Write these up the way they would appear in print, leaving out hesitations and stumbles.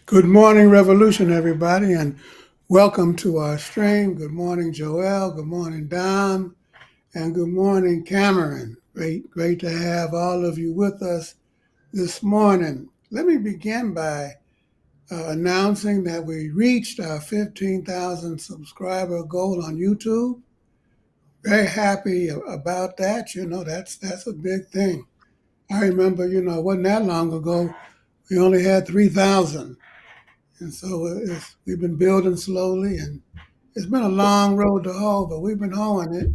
Good morning, Revolution, everybody, and welcome to our stream. Good morning, Joel. Good morning, Dom. And good morning, Cameron. Great to have all of you with us this morning. Let me begin by announcing that we reached our 15,000 subscriber goal on YouTube. Very happy about that. That's a big thing. I remember, it wasn't that long ago. We only had 3,000. And so we've been building slowly, and it's been a long road to hoe, but we've been hoeing it.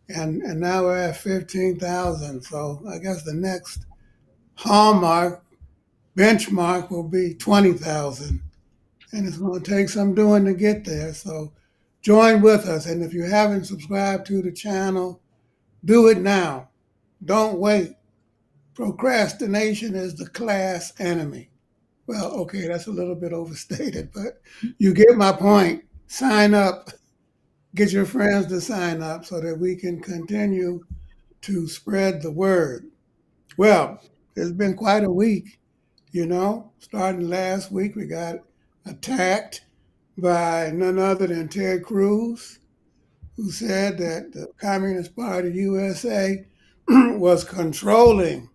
And now we're at 15,000. So I guess the next hallmark, benchmark will be 20,000. And it's going to take some doing to get there. So join with us. And if you haven't subscribed to the channel, do it now. Don't wait. Procrastination is the class enemy. Well, okay, that's a little bit overstated, but you get my point. Sign up, get your friends to sign up so that we can continue to spread the word. Well, it's been quite a week, Starting last week, we got attacked by none other than Ted Cruz, who said that the Communist Party USA was controlling.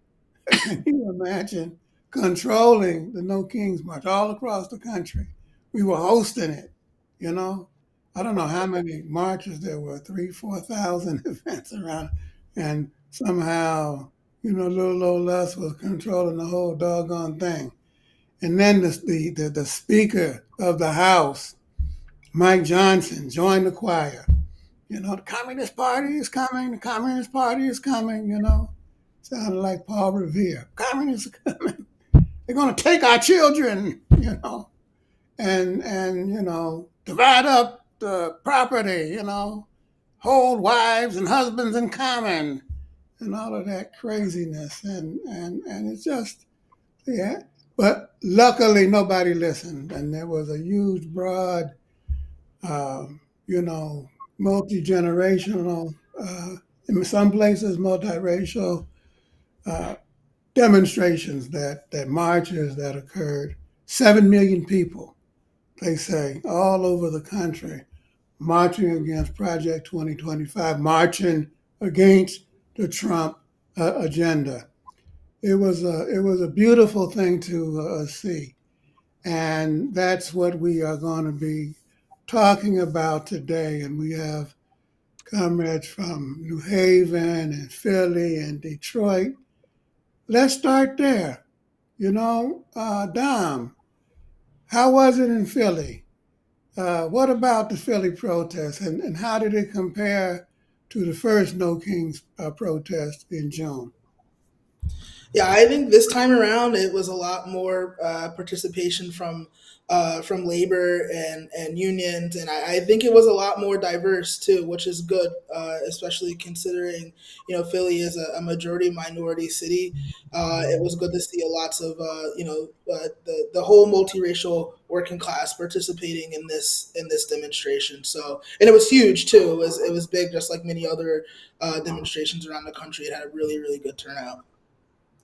Can you imagine controlling the No Kings March all across the country? We were hosting it, you know. I don't know how many marches there were, 4,000 events around, and somehow, little old us was controlling the whole doggone thing. And then the Speaker of the House, Mike Johnson, joined the choir. The Communist Party is coming, the Communist Party is coming. Sounded like Paul Revere. Communists are coming. They're going to take our children, and divide up the property, hold wives and husbands in common, and all of that craziness. And it's just, yeah. But luckily, nobody listened, and there was a huge, broad, uh, you know, multi generational, in some places, multiracial uh, demonstrations that marches that occurred. 7 million people, they say, all over the country, marching against Project 2025, marching against the Trump agenda. It was a beautiful thing to see, and that's what we are going to be talking about today. And we have comrades from New Haven and Philly and Detroit. Let's start there. Dom, how was it in Philly? What about the Philly protest, and how did it compare to the first No Kings protest in June? Yeah, I think this time around it was a lot more participation from labor and unions, and I think it was a lot more diverse too, which is good, especially considering Philly is a majority minority city. It was good to see lots of the whole multiracial working class participating in this demonstration. So, and it was huge too. It was big, just like many other demonstrations around the country. It had a really good turnout.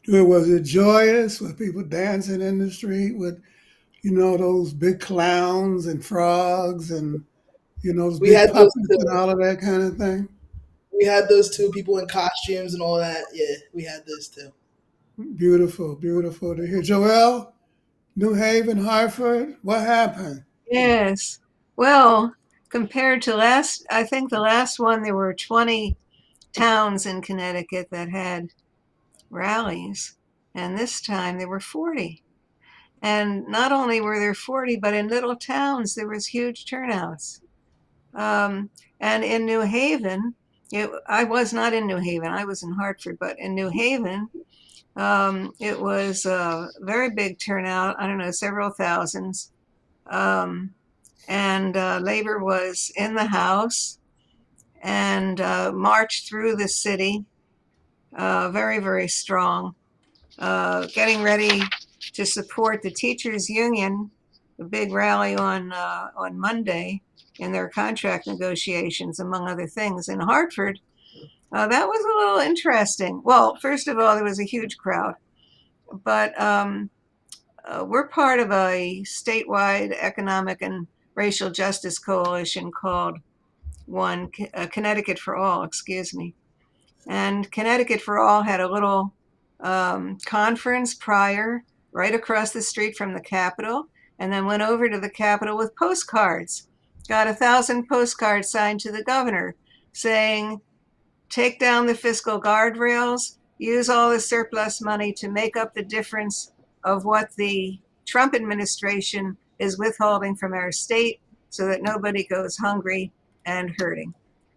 Was it joyous with people dancing in the street with, those big clowns and frogs and, those We big had those puppets and two. all of that kind of thing? We had those two people in costumes and all that. Yeah, we had those two. Beautiful, beautiful to hear. Joelle, New Haven, Hartford, what happened? Yes. Well, compared to I think the last one, there were 20 towns in Connecticut that had rallies, and this time there were 40. And not only were there 40, but in little towns there was huge turnouts. And in New Haven, I was not in New Haven, I was in Hartford, but in New Haven, it was a very big turnout. I don't know, several thousands. Um, and labor was in the House and marched through the city, very, very strong, getting ready to support the teachers' union, the big rally on Monday in their contract negotiations, among other things. In Hartford, that was a little interesting. Well, first of all, there was a huge crowd, but we're part of a statewide economic and racial justice coalition called Connecticut for All, excuse me. And Connecticut for All had a little conference prior, right across the street from the Capitol, and then went over to the Capitol with postcards. Got 1,000 postcards signed to the governor saying, take down the fiscal guardrails, use all the surplus money to make up the difference of what the Trump administration is withholding from our state so that nobody goes hungry and hurting.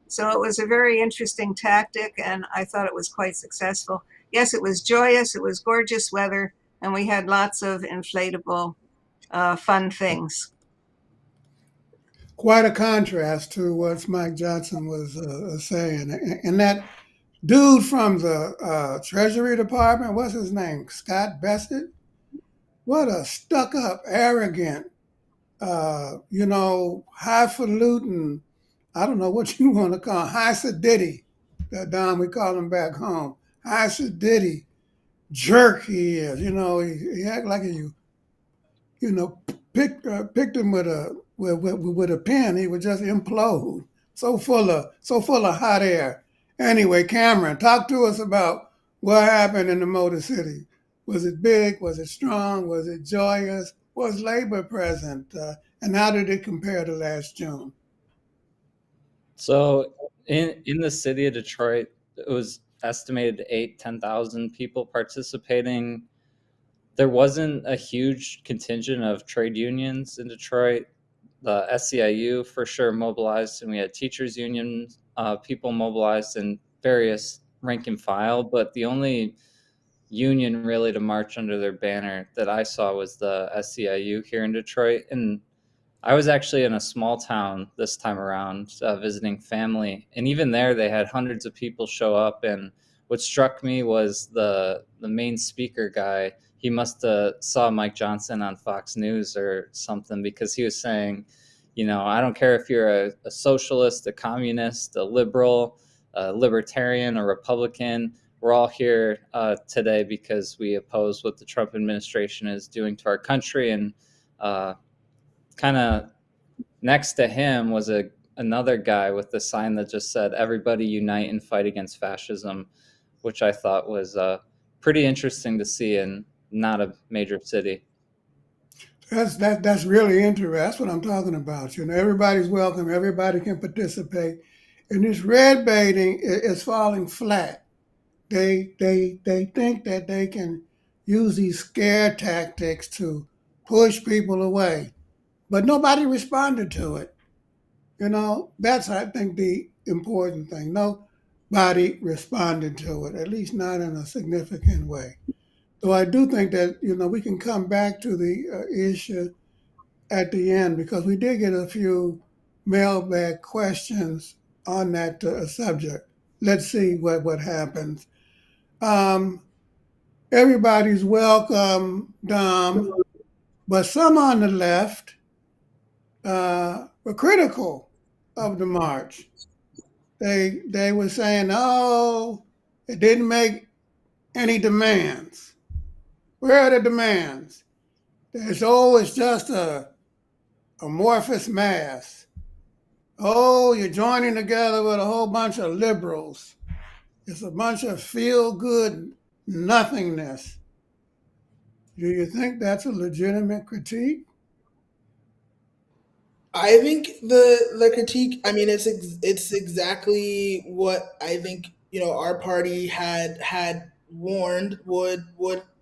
So it was a very interesting tactic, and I thought it was quite successful. Yes, it was joyous, it was gorgeous weather, and we had lots of inflatable, fun things. Quite a contrast to what Mike Johnson was saying. And that dude from the Treasury Department, what's his name? Scott Bassett? What a stuck up, arrogant, highfalutin, I don't know what you want to call him, high sedity. Don, we call him back home. High sedity jerk he is. He act like you know, picked him with a pen, he would just implode. So full of hot air. Anyway, Cameron, talk to us about what happened in the Motor City. Was it big? Was it strong? Was it joyous? Was labor present? And how did it compare to last June? So in the city of Detroit, it was estimated 8-10,000 people participating. There wasn't a huge contingent of trade unions in Detroit. The SEIU for sure mobilized, and we had teachers union people mobilized and various rank and file. But the only union really to march under their banner that I saw was the SEIU here in Detroit. And I was actually in a small town this time around visiting family, and even there they had hundreds of people show up. And what struck me was the main speaker guy. He must have saw Mike Johnson on Fox News or something, because he was saying, I don't care if you're a socialist, a communist, a liberal, a libertarian, a Republican. We're all here today because we oppose what the Trump administration is doing to our country. And kind of next to him was another guy with the sign that just said, "Everybody unite and fight against fascism," which I thought was pretty interesting to see in not a major city. That's really interesting. That's what I'm talking about. Everybody's welcome. Everybody can participate. And this red baiting is falling flat. They think that they can use these scare tactics to push people away, but nobody responded to it. That's, I think, the important thing. Nobody responded to it, at least not in a significant way. So I do think that we can come back to the issue at the end, because we did get a few mailbag questions on that subject. Let's see what happens. Um, Everybody's welcome, Dom, but some on the left were critical of the march. They were saying, "Oh, it didn't make any demands." Where are the demands? It's just a amorphous mass. Oh, you're joining together with a whole bunch of liberals. It's a bunch of feel-good nothingness. Do you think that's a legitimate critique? I think the critique. I mean, it's exactly what I think. Our party had warned would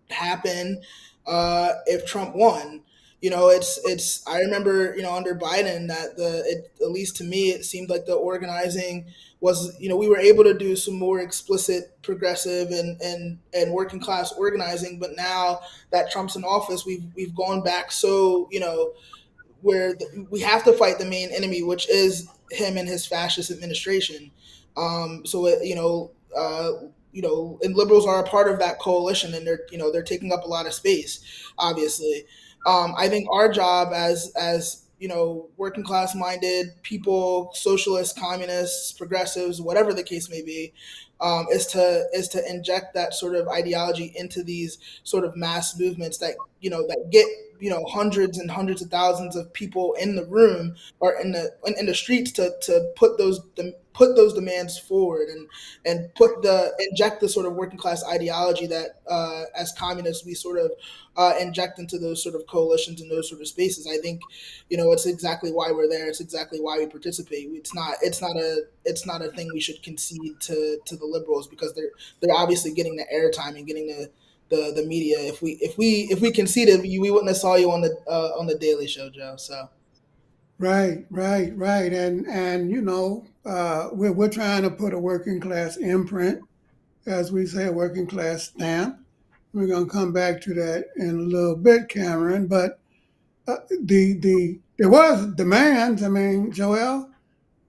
happen if Trump won. It's. I remember under Biden that at least to me it seemed like the organizing was we were able to do some more explicit progressive and working class organizing, but now that Trump's in office, we've gone back so where we have to fight the main enemy, which is him and his fascist administration. So and liberals are a part of that coalition, and they're taking up a lot of space, obviously. I think our job as working class minded people, socialists, communists, progressives, whatever the case may be, is to inject that sort of ideology into these sort of mass movements that get hundreds and hundreds of thousands of people in the room or in the streets to put those demands forward, and inject the sort of working class ideology that as communists we sort of inject into those sort of coalitions and those sort of spaces. I think it's exactly why we're there. It's exactly why we participate. It's not a thing we should concede to the liberals, because they're obviously getting the airtime and getting the media. If we conceded, we wouldn't have saw you on the Daily Show, Joe. So Right, right, right. And we're trying to put a working class imprint, as we say, a working class stamp. We're going to come back to that in a little bit, Cameron. But there was demands. I mean, Joel,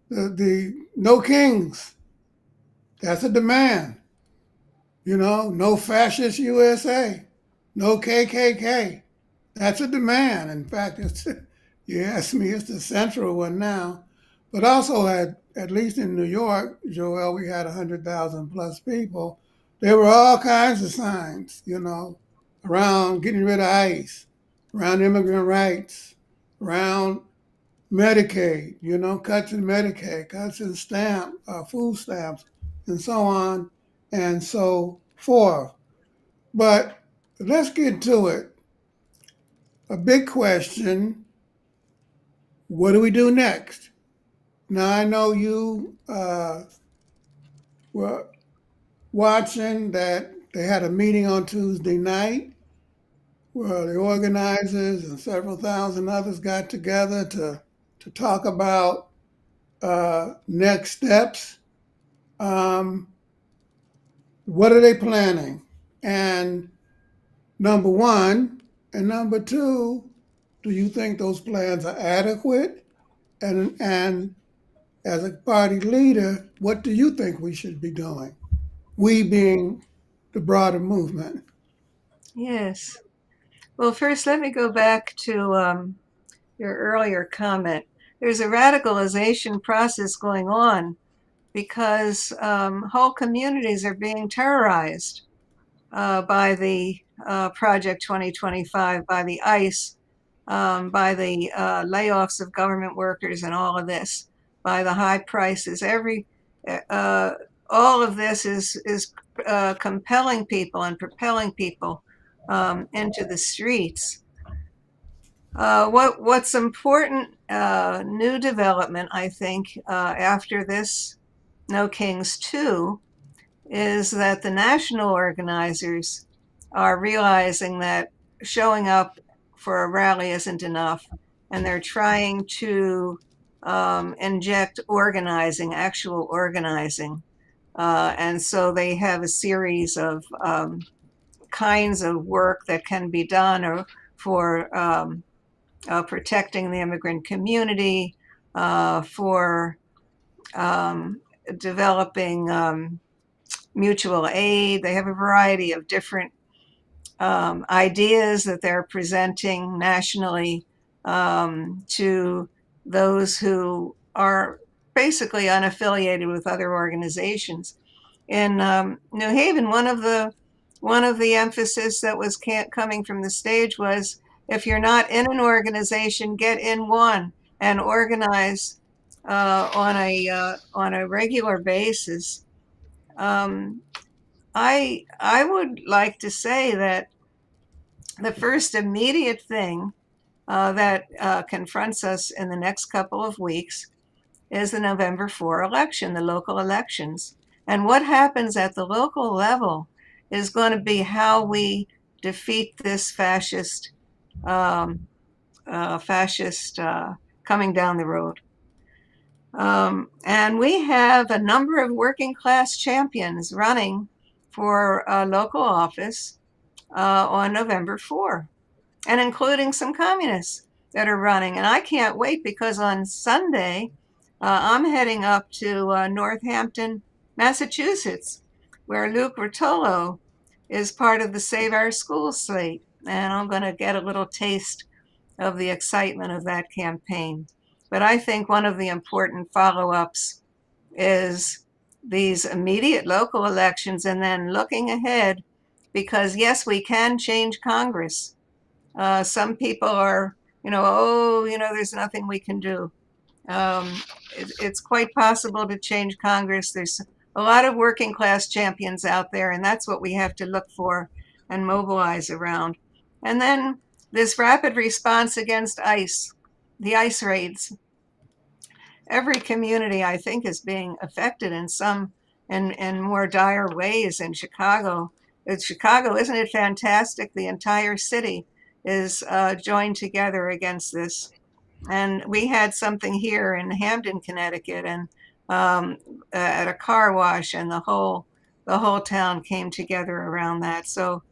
the no kings. That's a demand. No fascist USA, no KKK. That's a demand. In fact, you ask me, it's the central one now. But also, at least in New York, Joel, we had 100,000 plus people. There were all kinds of signs, around getting rid of ICE, around immigrant rights, around Medicaid, cuts in Medicaid, cuts in food stamps, and so on and so forth. But let's get to it. A big question: what do we do next? Now, I know you were watching that they had a meeting on Tuesday night where the organizers and several thousand others got together to talk about next steps. Um, what are they planning? And number one, and number two, do you think those plans are adequate? And as a party leader, what do you think we should be doing? We being the broader movement. Yes. Well, first, let me go back to your earlier comment. There's a radicalization process going on because whole communities are being terrorized by the Project 2025, by the ICE, by the layoffs of government workers and all of this, by the high prices. Uh, all of this is compelling people and propelling people into the streets. What's important, new development, I think, after this No Kings 2, is that the national organizers are realizing that showing up for a rally isn't enough, and they're trying to inject organizing, actual organizing. And so they have a series of kinds of work that can be done for protecting the immigrant community, for developing mutual aid. They have a variety of different ideas that they're presenting nationally to those who are basically unaffiliated with other organizations. In New Haven, one of the emphasis that was coming from the stage was, if you're not in an organization, get in one and organize on a regular basis. I would like to say that the first immediate thing that confronts us in the next couple of weeks is the November 4 election, the local elections. And what happens at the local level is going to be how we defeat this fascist coming down the road. And we have a number of working class champions running for local office on November 4, and including some communists that are running. And I can't wait, because on Sunday, I'm heading up to Northampton, Massachusetts, where Luke Rotolo is part of the Save Our Schools slate. And I'm going to get a little taste of the excitement of that campaign. But I think one of the important follow-ups is these immediate local elections and then looking ahead, because yes, we can change Congress. Some people are, there's nothing we can do. It's quite possible to change Congress. There's a lot of working class champions out there, and that's what we have to look for and mobilize around. And then this rapid response against ICE, the ICE raids. Every community, I think, is being affected in some and more dire ways in Chicago. Chicago, isn't it fantastic? The entire city is joined together against this. And we had something here in Hamden, Connecticut, and at a car wash, and the whole town came together around that. So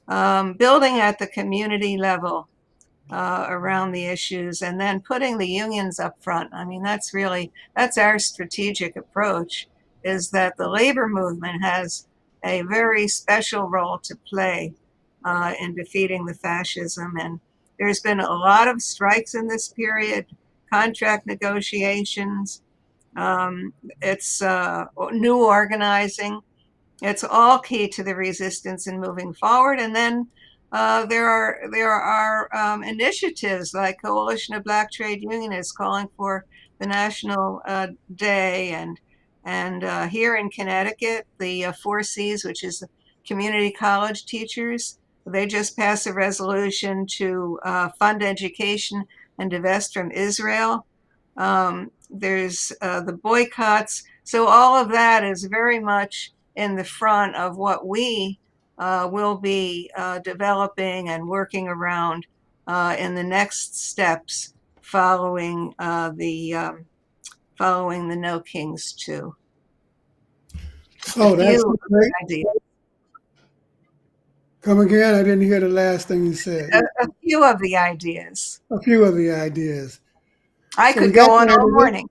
building at the community level around the issues, and then putting the unions up front. I mean, that's our strategic approach, is that the labor movement has a very special role to play in defeating the fascism. And there's been a lot of strikes in this period, contract negotiations, it's new organizing. It's all key to the resistance and moving forward. And then there are initiatives like Coalition of Black Trade Unionists calling for the National Day, and here in Connecticut, the Four Cs, which is community college teachers, they just passed a resolution to fund education and divest from Israel. There's the boycotts. So all of that is very much in the front of what we will be developing and working around in the next steps following the No Kings 2. So that's great. Ideas. Come again? I didn't hear the last thing you said. A few of the ideas. A few of the ideas. I So could we got go on all candidates. morning.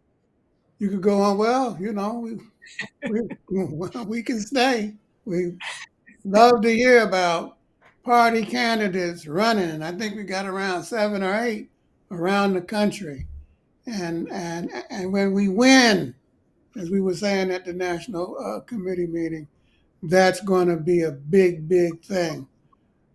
You could go on. Well, we can stay. We love to hear about party candidates running. I think we got around 7 or 8 around the country. And when we win, as we were saying at the National Committee meeting, that's going to be a big, big thing.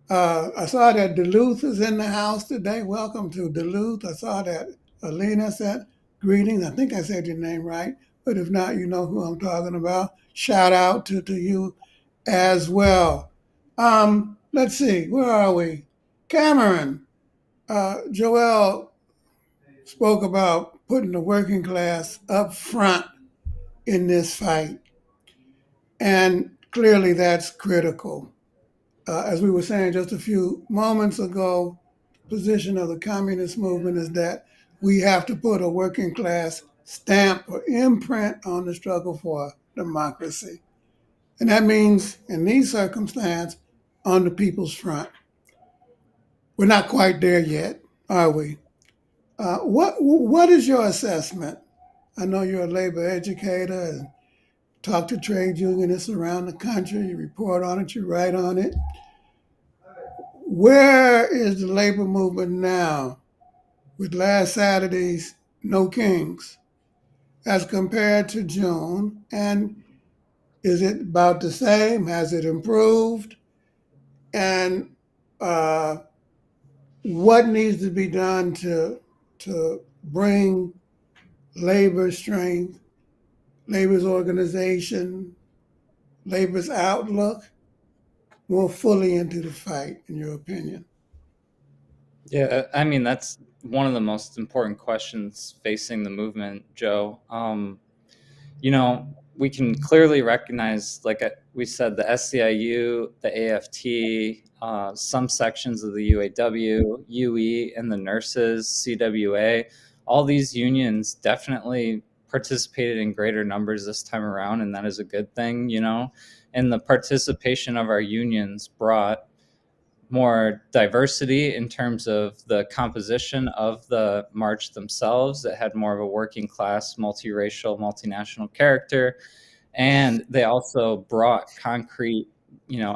I saw that Duluth is in the house today. Welcome to Duluth. I saw that Alina said greetings. I think I said your name right, but if not, you know who I'm talking about. Shout out to you as well. Let's see, where are we? Cameron, Joelle spoke about putting the working class up front in this fight, and clearly that's critical. As we were saying just a few moments ago, the position of the communist movement is that we have to put a working class stamp or imprint on the struggle for democracy. And that means, in these circumstances, on the people's front. We're not quite there yet, are we? What is your assessment? I know you're a labor educator and talk to trade unionists around the country. You report on it, you write on it. Where is the labor movement now with last Saturday's No Kings as compared to June? And is it about the same? Has it improved? And what needs to be done to bring labor strength, labor's organization, labor's outlook more fully into the fight, in your opinion? Yeah, I mean, that's one of the most important questions facing the movement, Joe. We can clearly recognize, like we said, the SEIU, the AFT, some sections of the UAW, UE, and the nurses, CWA. All these unions definitely participated in greater numbers this time around, and that is a good thing, And the participation of our unions brought more diversity in terms of the composition of the march themselves. It had more of a working class, multiracial, multinational character. And they also brought concrete,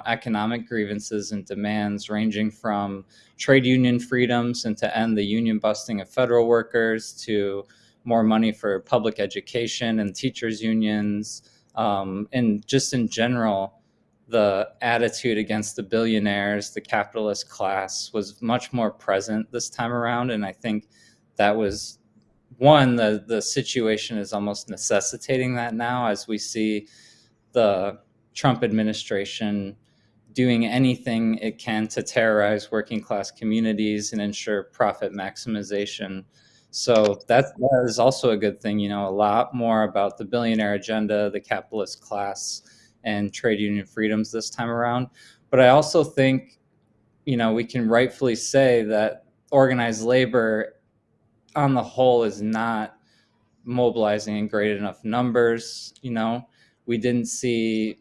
economic grievances and demands ranging from trade union freedoms and to end the union busting of federal workers to more money for public education and teachers unions, and just in general, the attitude against the billionaires, the capitalist class, was much more present this time around. And I think that was one, the situation is almost necessitating that now, as we see the Trump administration doing anything it can to terrorize working class communities and ensure profit maximization. So that is also a good thing, a lot more about the billionaire agenda, the capitalist class, and trade union freedoms this time around. But I also think, we can rightfully say that organized labor on the whole is not mobilizing in great enough numbers. We didn't see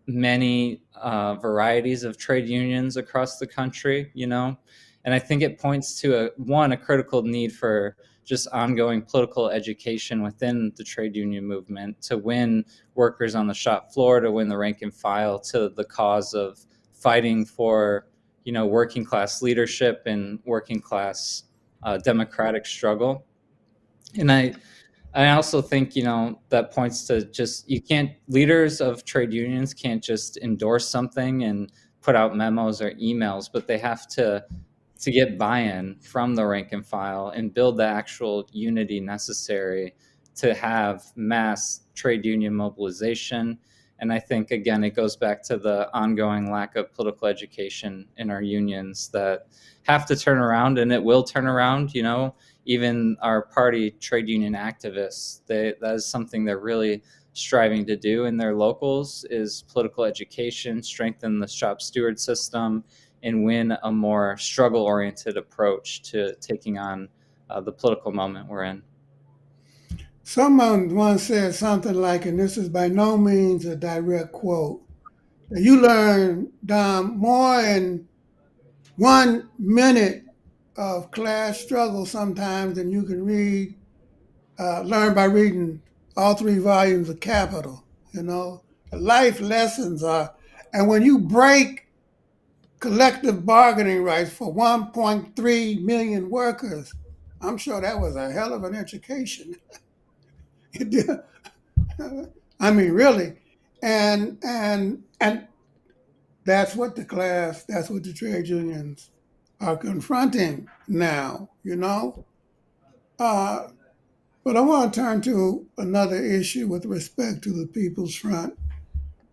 many varieties of trade unions across the country, and I think it points to a critical need for just ongoing political education within the trade union movement to win workers on the shop floor, to win the rank and file to the cause of fighting for, working class leadership and working class democratic struggle. And I also think, that points to just, leaders of trade unions can't just endorse something and put out memos or emails, but they have to get buy-in from the rank and file and build the actual unity necessary to have mass trade union mobilization. And I think, again, it goes back to the ongoing lack of political education in our unions that have to turn around, and it will turn around. Even our party trade union activists, that is something they're really striving to do in their locals, is political education, strengthen the shop steward system, and win a more struggle-oriented approach to taking on the political moment we're in. Someone once said something like, and this is by no means a direct quote, that you learn, Dom, more in 1 minute of class struggle sometimes than you can learn by reading all 3 volumes of Capital. The life lessons are, and when you break collective bargaining rights for 1.3 million workers, I'm sure that was a hell of an education. I mean, really. And that's what the trade unions are confronting now, But I want to turn to another issue with respect to the People's Front,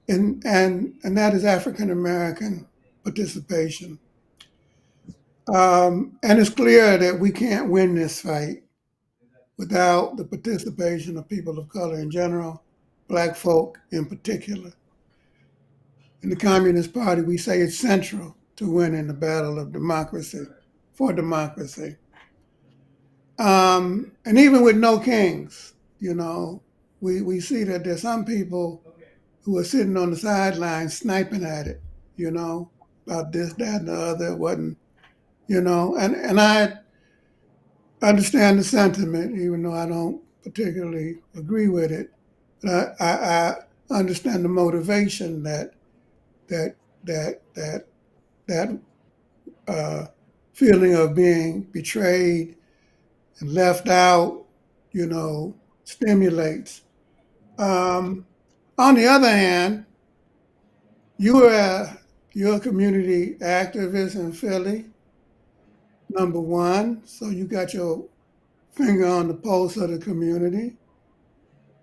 and that is African American participation. And it's clear that we can't win this fight without the participation of people of color in general, Black folk in particular. In the Communist Party, we say it's central to winning the battle of democracy, for democracy. And even with no kings, we see that there's some people who are sitting on the sidelines sniping at it, about this, that, and the other. It wasn't, and I understand the sentiment, even though I don't particularly agree with it. But I understand the motivation that feeling of being betrayed and left out, stimulates. On the other hand, you're a community activist in Philly, number one, so you got your finger on the pulse of the community.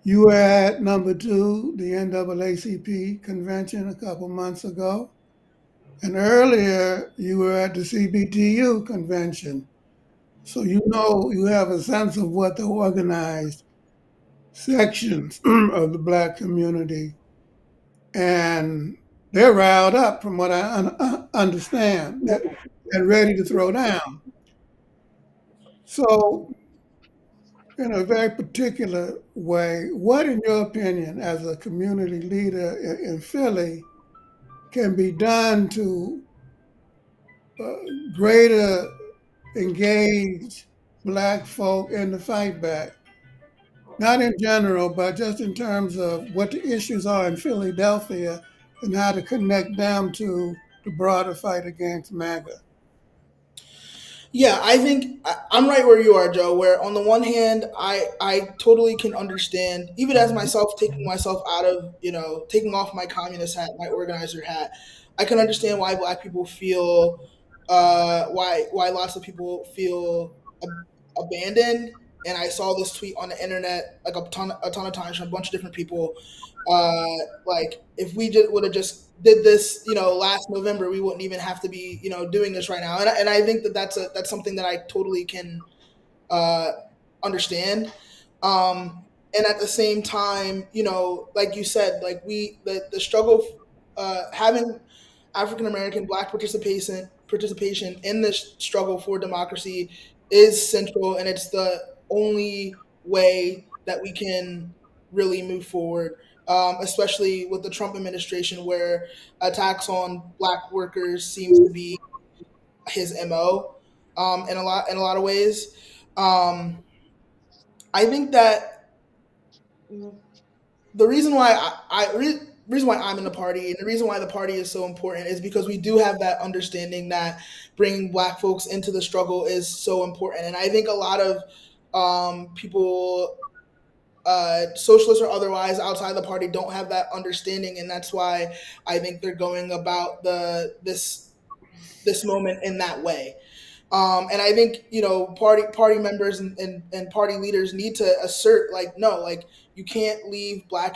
You were at, number two, the NAACP convention a couple months ago. And earlier, you were at the CBTU convention. So you have a sense of what the organized sections of the Black community, and they're riled up from what I understand, and ready to throw down. So in a very particular way, what, in your opinion, as a community leader in Philly, can be done to greater engage Black folk in the fight back? Not in general, but just in terms of what the issues are in Philadelphia and how to connect them to the broader fight against MAGA. Yeah, I think I'm right where you are, Joe. Where on the one hand, I totally can understand, even as myself taking myself out of, taking off my communist hat, my organizer hat, I can understand why Black people feel, why lots of people feel abandoned. And I saw this tweet on the internet like a ton of times from a bunch of different people. Uh, like if we just would have just did this, last November, we wouldn't even have to be, doing this right now. And I think that that's something that I totally can uh, understand. And at the same time, like you said, like the struggle, having African American Black participation in this struggle for democracy is central, and it's the only way that we can really move forward. Especially with the Trump administration, where attacks on Black workers seems to be his mo, in a lot of ways. Um, I think that the reason why reason why I'm in the party, and the reason why the party is so important, is because we do have that understanding that bringing Black folks into the struggle is so important. And I think a lot of people, socialists or otherwise, outside the party, don't have that understanding, and that's why I think they're going about this moment in that way. And I think, party members and party leaders need to assert, like, no, like, you can't leave Black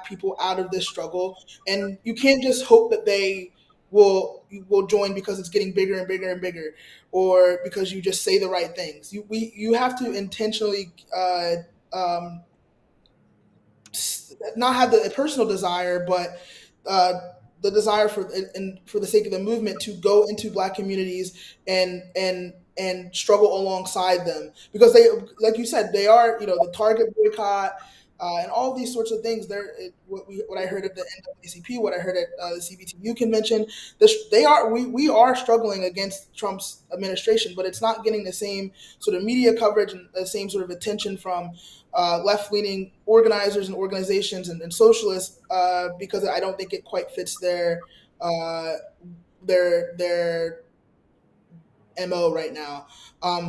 people out of this struggle, and you can't just hope that they will join because it's getting bigger and bigger and bigger, or because you just say the right things. You have to intentionally, um, not have the personal desire, but uh, the desire for the sake of the movement, to go into Black communities and struggle alongside them, because they, like you said, they are, the target boycott, and all these sorts of things. What I heard at the NAACP, what I heard at the CBTU convention, we are struggling against Trump's administration, but it's not getting the same sort of media coverage and the same sort of attention from left-leaning organizers and organizations and socialists, because I don't think it quite fits uh, their mo right now.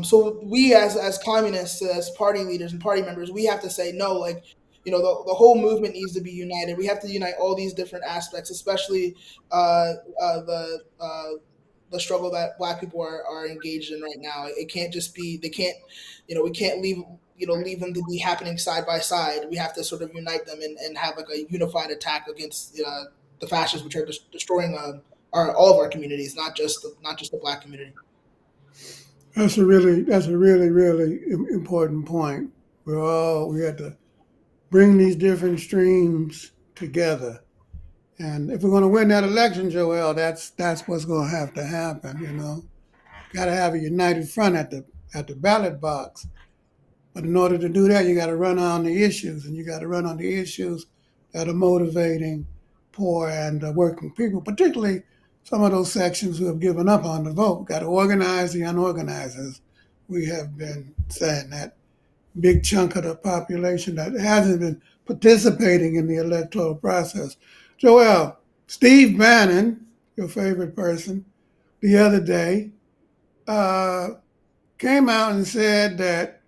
So we, as communists, as party leaders and party members, we have to say no. Like, the whole movement needs to be united. We have to unite all these different aspects, especially uh, uh, the uh, the struggle that Black people are engaged in right now. It can't just be, they can't, we can't leave them to be happening side by side. We have to sort of unite them, and have like a unified attack against the fascists, which are destroying all of our communities, not just the Black community. That's a really important point. We had to bring these different streams together. And if we're going to win that election, Joel, that's what's going to have to happen. Got to have a united front at the ballot box. But in order to do that, you got to run on the issues, and you got to run on the issues that are motivating poor and working people, particularly some of those sections who have given up on the vote. Got to organize the unorganizers. We have been saying that big chunk of the population that hasn't been participating in the electoral process. Joel, Steve Bannon, your favorite person, the other day uh, came out and said that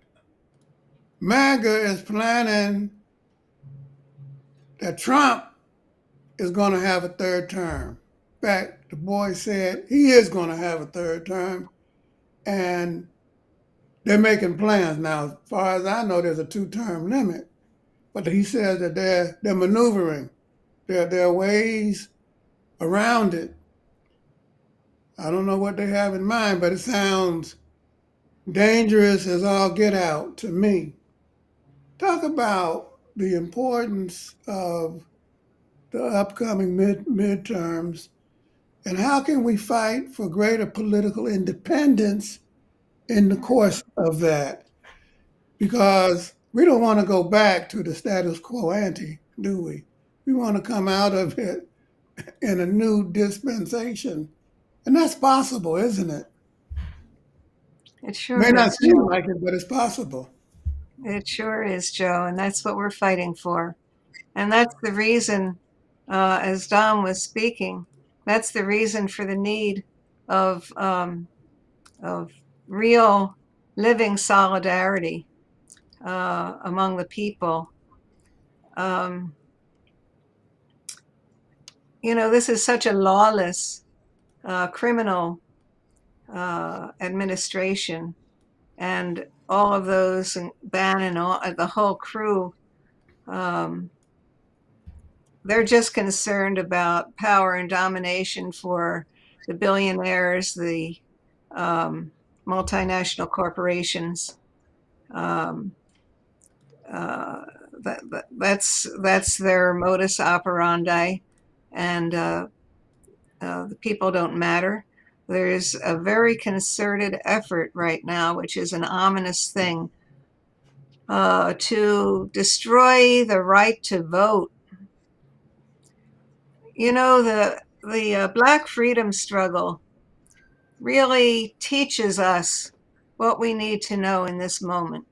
MAGA is planning that Trump is going to have a third term. In fact, the boy said he is going to have a third term, and they're making plans now. As far as I know, there's a two-term limit, but he says that they're maneuvering. There are ways around it. I don't know what they have in mind, but it sounds dangerous as all get out to me. Talk about the importance of the upcoming midterms, and how can we fight for greater political independence in the course of that? Because we don't want to go back to the status quo ante, do we? We want to come out of it in a new dispensation. And that's possible, isn't it? It sure May not is, seem Joe. like it, but it's possible. It sure is, Joe. And that's what we're fighting for. And that's the reason as Dom was speaking. That's the reason for the need of real living solidarity among the people. This is such a lawless, criminal administration, and all of those, and Bannon, all the whole crew, they're just concerned about power and domination for the billionaires, the multinational corporations. Um, that's their modus operandi, and the people don't matter. There's a very concerted effort right now, which is an ominous thing, to destroy the right to vote. The Black freedom struggle really teaches us what we need to know in this moment.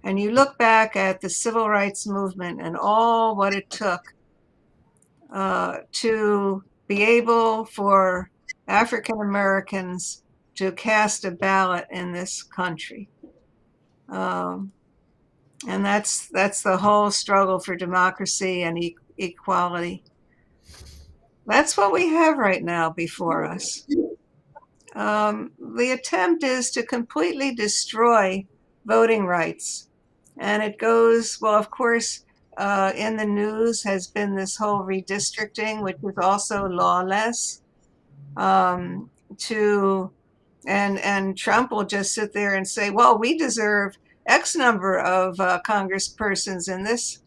And you look back at the civil rights movement and all what it took to be able for African Americans to cast a ballot in this country. And that's the whole struggle for democracy and equality. That's what we have right now before us. The attempt is to completely destroy voting rights. And it goes, well, of course, in the news has been this whole redistricting, which is also lawless. And Trump will just sit there and say, well, we deserve X number of congresspersons in this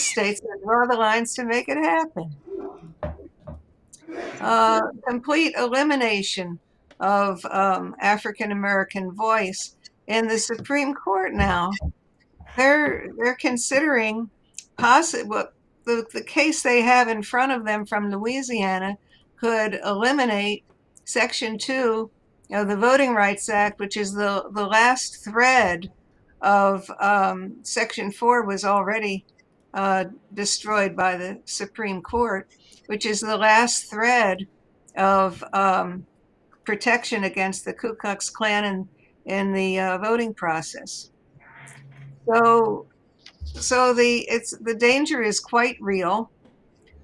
state, so draw the lines to make it happen. Complete elimination of African American voice in the Supreme Court now. They're considering possible the case they have in front of them from Louisiana could eliminate Section 2 of the Voting Rights Act, which is the last thread of Section 4 was already destroyed by the Supreme Court, which is the last thread of protection against the Ku Klux Klan in the voting process. So the danger is quite real.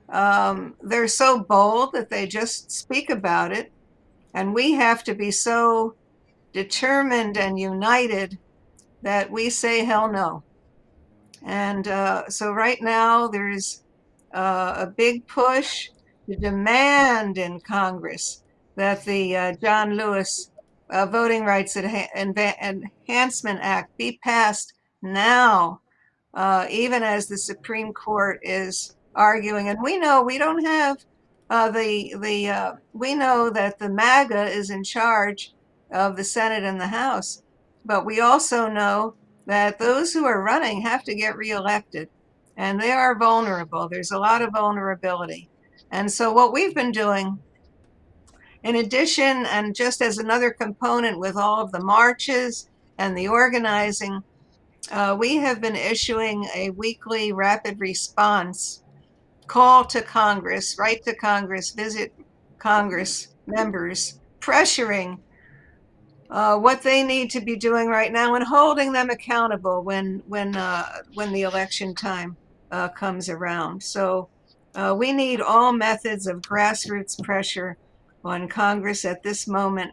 They're so bold that they just speak about it, and we have to be so determined and united that we say hell no. And so right now there's a big push to demand in Congress that the John Lewis Voting Rights Enhancement Act be passed now, even as the Supreme Court is arguing. And we know we don't have we know that the MAGA is in charge of the Senate and the House, but we also know that those who are running have to get reelected, and they are vulnerable. There's a lot of vulnerability. And so what we've been doing, in addition, and just as another component with all of the marches and the organizing, we have been issuing a weekly rapid response call to Congress, write to Congress, visit Congress members, pressuring what they need to be doing right now and holding them accountable when the election time comes around. So we need all methods of grassroots pressure on Congress at this moment.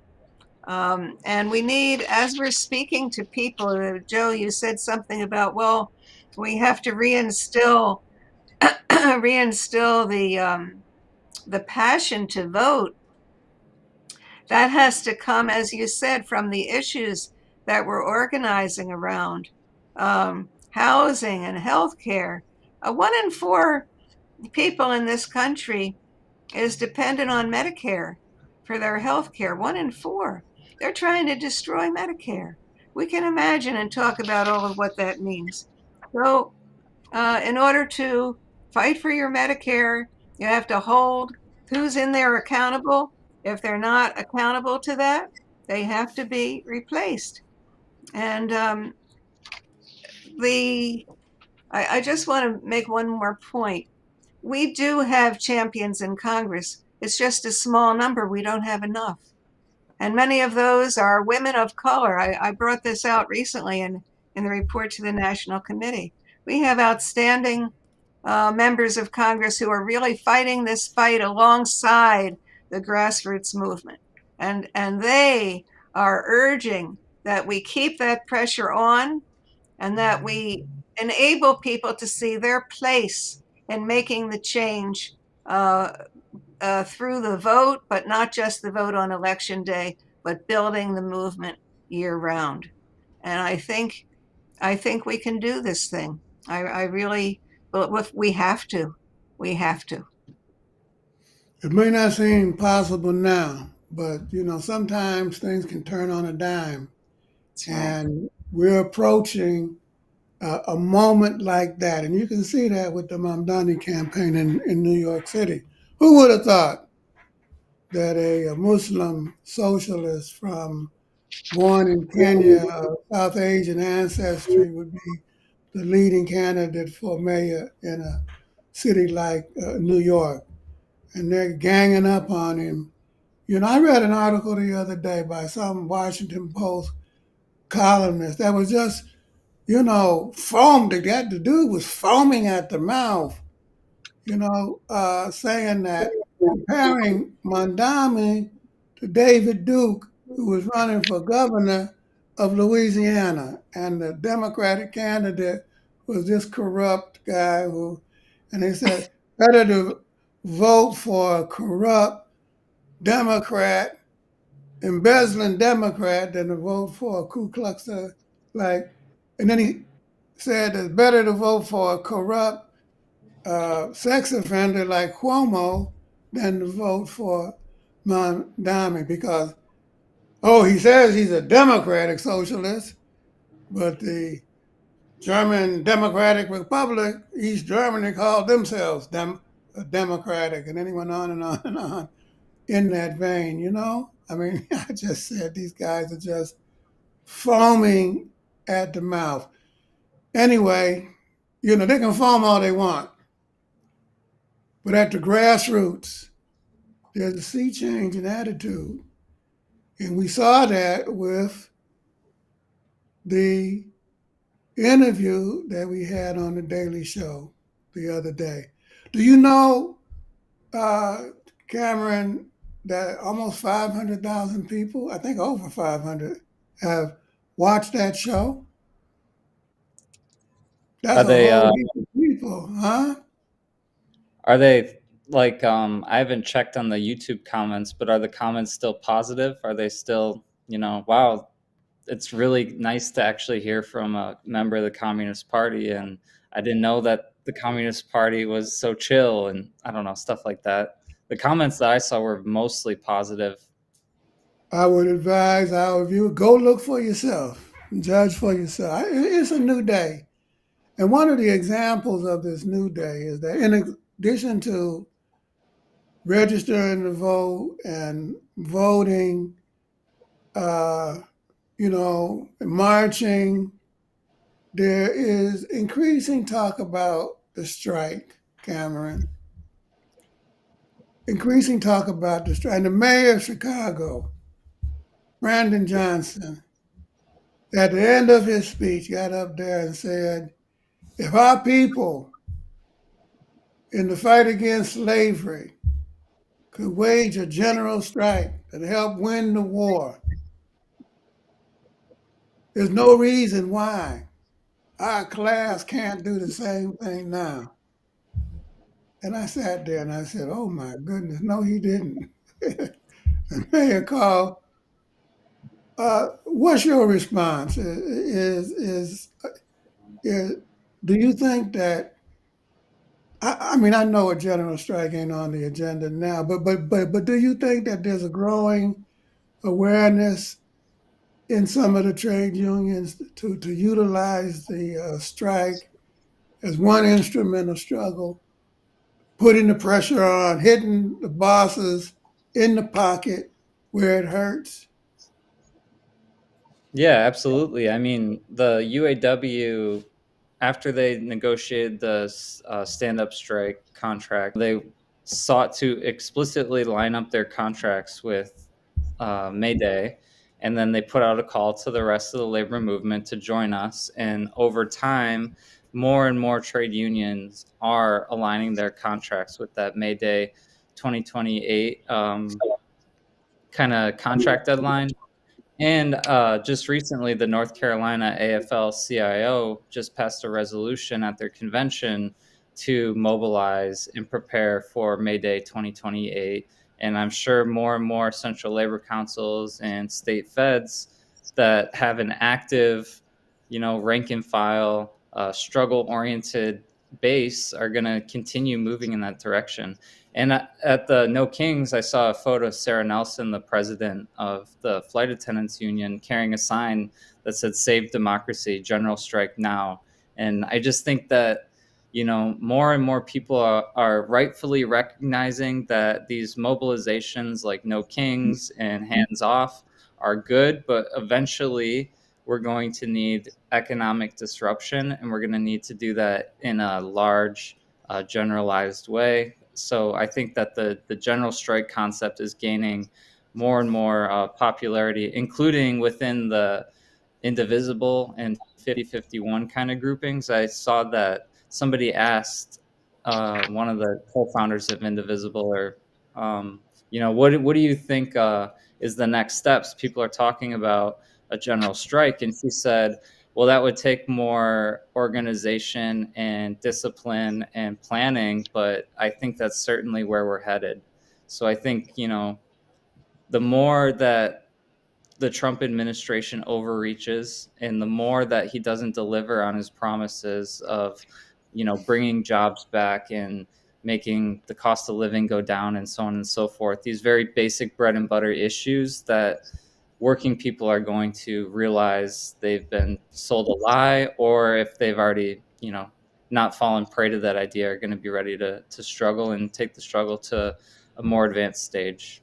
And we need, as we're speaking to people, Joe, you said something about, well, we have to reinstill the passion to vote. That has to come, as you said, from the issues that we're organizing around, housing and healthcare. 1 in 4 people in this country is dependent on Medicare for their health care. 1 in 4. They're trying to destroy Medicare. We can imagine and talk about all of what that means. So in order to fight for your Medicare, you have to hold who's in there accountable. If they're not accountable to that, they have to be replaced. And I just want to make one more point. we do have champions in Congress. It's just a small number. We don't have enough. And many of those are women of color. I brought this out recently in the report to the National Committee. We have outstanding members of Congress who are really fighting this fight alongside the grassroots movement. And they are urging that we keep that pressure on and that we enable people to see their place in making the change through the vote, but not just the vote on election day, but building the movement year round. And I think we can do this thing. I really, but we have to. We have to. It may not seem possible now, but sometimes things can turn on a dime, That's right. and we're approaching a moment like that, and you can see that with the Mamdani campaign in New York City. Who would have thought that a Muslim socialist from born in Kenya, of South Asian ancestry, would be the leading candidate for mayor in a city like New York? And they're ganging up on him. I read an article the other day by some Washington Post columnist that was just, foamed. The dude was foaming at the mouth, saying that, comparing Mondami to David Duke, who was running for governor of Louisiana, and the Democratic candidate was this corrupt guy and they said, better to vote for a corrupt Democrat, embezzling Democrat, than to vote for a Ku Klux and then he said it's better to vote for a corrupt sex offender like Cuomo than to vote for Mondami because, he says he's a democratic socialist, but the German Democratic Republic, East Germany, called themselves democratic, and then he went on and on and on in that vein. I mean, I just said these guys are just foaming at the mouth. Anyway, they can foam all they want, but at the grassroots, there's a sea change in attitude. And we saw that with the interview that we had on the Daily Show the other day. Do you know, Cameron, that almost 500,000 people, I think over 500, have watched that show? That's Are a they whole heap of people, huh? are they like I haven't checked on the YouTube comments, but are the comments still positive? Are they still, wow, it's really nice to actually hear from a member of the Communist Party, and I didn't know that the Communist Party was so chill, and I don't know, stuff like that. The comments that I saw were mostly positive. I would advise our viewer, go look for yourself, judge for yourself. It's a new day. And one of the examples of this new day is that, in addition to registering to vote and voting, uh, marching, there is increasing talk about the strike, Cameron. Increasing talk about the strike. And the mayor of Chicago, Brandon Johnson, at the end of his speech, got up there and said, if our people in the fight against slavery could wage a general strike and help win the war, there's no reason why our class can't do the same thing now. And I sat there and I said, oh my goodness, no, he didn't. The mayor called. What's your response? Do you think that? I mean, I know a general strike ain't on the agenda now, but do you think that there's a growing awareness in some of the trade unions to utilize the strike as one instrument of struggle, putting the pressure on, hitting the bosses in the pocket where it hurts? Yeah, absolutely. I mean, the UAW, after they negotiated the stand-up strike, contract. They sought to explicitly line up their contracts with May Day, and then they put out a call to the rest of the labor movement to join us. And over time, more and more trade unions are aligning their contracts with that May Day 2028 kind of contract deadline. And just recently, the North Carolina AFL-CIO just passed a resolution at their convention to mobilize and prepare for May Day 2028. And I'm sure more and more central labor councils and state feds that have an active, rank and file, struggle-oriented base are going to continue moving in that direction. And at the No Kings, I saw a photo of Sarah Nelson, the president of the Flight Attendants Union, carrying a sign that said "Save Democracy, General Strike Now." And I just think that, more and more people are rightfully recognizing that these mobilizations like No Kings and Hands Off are good, but eventually we're going to need economic disruption, and we're going to need to do that in a large, generalized way. So I think that the general strike concept is gaining more and more popularity, including within the indivisible and 5051 kind of groupings. I saw that somebody asked one of the co-founders of Indivisible, or what do you think is the next steps? People are talking about a general strike, and she said, well, that would take more organization and discipline and planning, but I think that's certainly where we're headed. So I think, the more that the Trump administration overreaches and the more that he doesn't deliver on his promises of, bringing jobs back and making the cost of living go down and so on and so forth, these very basic bread and butter issues that working people are going to realize they've been sold a lie, or if they've already, not fallen prey to that idea, are going to be ready to struggle and take the struggle to a more advanced stage.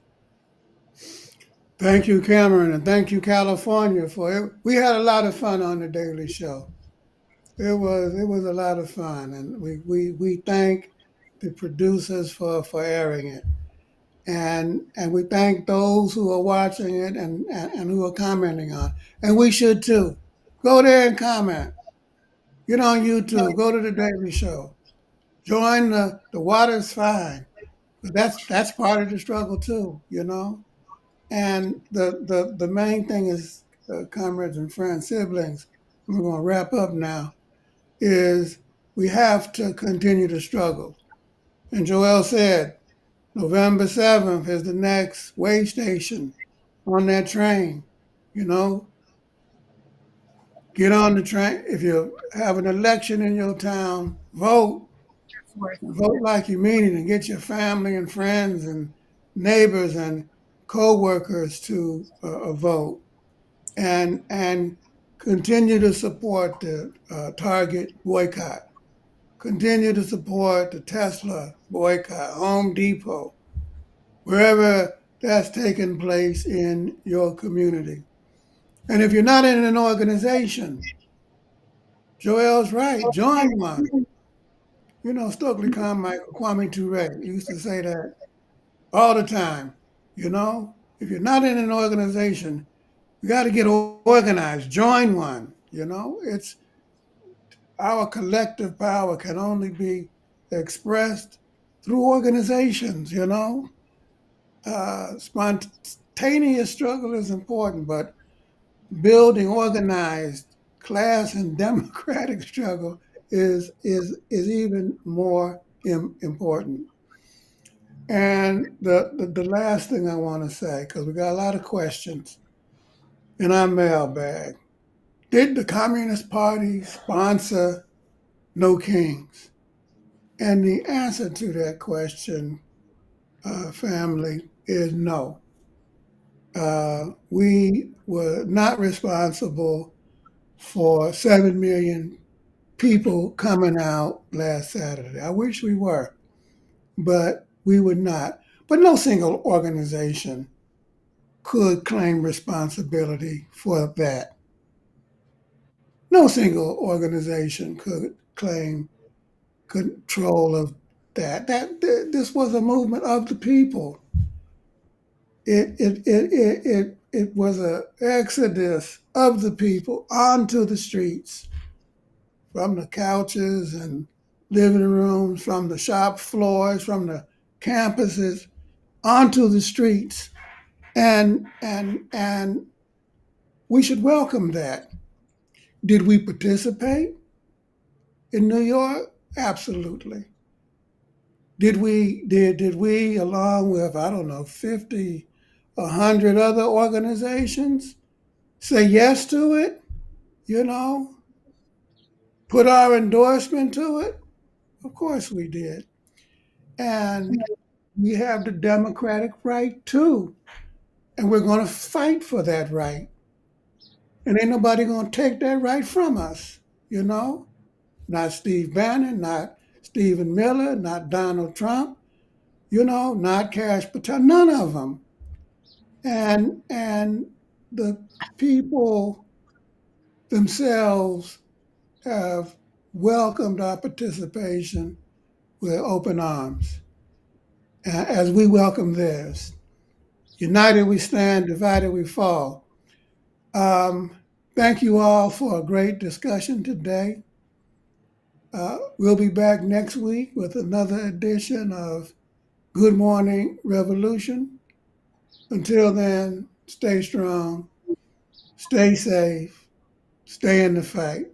Thank you, Cameron, and thank you, California, for it. We had a lot of fun on the Daily Show. It was a lot of fun, and we thank the producers for airing it, and we thank those who are watching it and who are commenting on it. And we should too. Go there and comment. Get on YouTube. Go to the Daily Show. Join the Water's Fine. That's part of the struggle too, And the main thing is, comrades and friends, siblings, and we're going to wrap up now, is we have to continue to struggle. And Joel said, November 7th is the next way station on that train. Get on the train. If you have an election in your town, vote. Vote like you mean it, and get your family and friends and neighbors and co-workers to vote, and continue to support the Target boycott. Continue to support the Tesla boycott, Home Depot, wherever that's taking place in your community. And if you're not in an organization, Joel's right, join one. Stokely Carmichael, Kwame Ture used to say that all the time. If you're not in an organization, you got to get organized, join one. It's our collective power can only be expressed through organizations. Spontaneous struggle is important, but building organized class and democratic struggle is even more important. And the last thing I want to say, because we got a lot of questions in our mailbag: did the Communist Party sponsor No Kings? And the answer to that question, family, is no. We were not responsible for 7 million people coming out last Saturday. I wish we were, but we were not. But no single organization could claim responsibility for that. No single organization could claim control of this was a movement of the people. It was an exodus of the people onto the streets, from the couches and living rooms, from the shop floors, from the campuses, onto the streets, and we should welcome that. Did we participate in New York? Absolutely. Did we along with, I don't know, 50, 100 other organizations say yes to it? You know, put our endorsement to it? Of course we did. And we have the democratic right too. And we're going to fight for that right. And ain't nobody going to take that right from us, you know? Not Steve Bannon, not Stephen Miller, not Donald Trump, not Cash Patel, none of them. And the people themselves have welcomed our participation with open arms, as we welcome theirs. United we stand, divided we fall. Um, Thank you all for a great discussion today. We'll be back next week with another edition of Good Morning Revolution. Until then, stay strong, stay safe, stay in the fight.